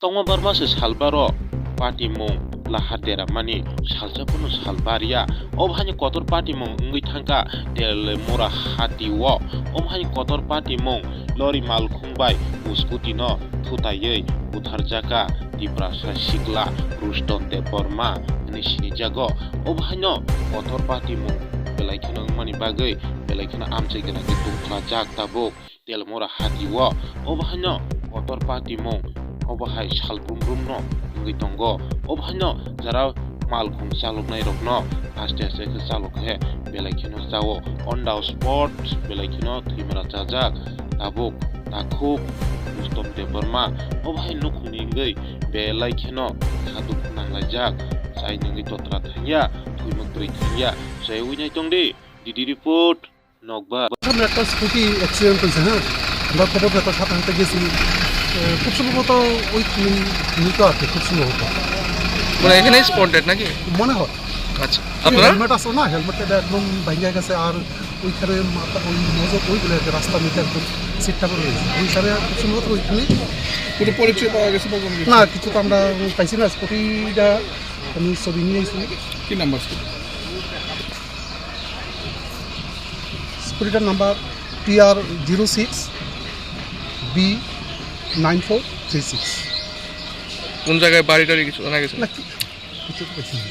tongma barmase salbaro party mung lahadera mani saljapono salbaria obhani kotor party mung ngui thangka tel mora hatiwo obhani kotor party mung lori mal khungbai uskuti no thutayei utharjaka diprasa sikla ruston de porma ni sinijago obhano kotor party mung belaikino mani bagai belaikino amche gena tungkla jak tabuk tel mora hatiwo obhano kotor party mung obahai salbrum no ngui tongo obhano jara malkhung chaloknai rokno aste aste ke chalok he belaikino jawo on the spot belaikino thimra chajak tabuk takhuk mustom de burma obhai nukhuni ngei belaikino khaduk nanglajak sai ngi totra thaya thuimukri thaya sai uinai tongdi didi report nokba একটা scooty accident হয়েছে। হ্যাঁ, আমরা খবর পেতে সাথে সাথে গেছি। খুব সম্ভবত ওই মৃত আর কি, খুব সম্ভবত মানে এখানে স্পটেড নাকি মনে হয়। আচ্ছা, আপনারা হেলমেট আছে না, হেলমেটটা একদম ভাঙিয়া গেছে আর ওইখানে ওই মজক ওইগুলো রাস্তার মধ্যে একদম সিটটা করে রয়েছে ওই হিসাবে খুব সম্ভবত ওইখানে কোনো পরিচয় পাওয়া গেছে না, কিছু তো আমরা পাইছি না। স্কুটিটা আমি ছবি নিয়ে এসেছি। কি নাম্বার স্কুটিটার নাম্বার PR06B9436। কোন জায়গায় বাড়ি টাড়ি কিছু জানা গেছে না কিছু তো পাইছি না।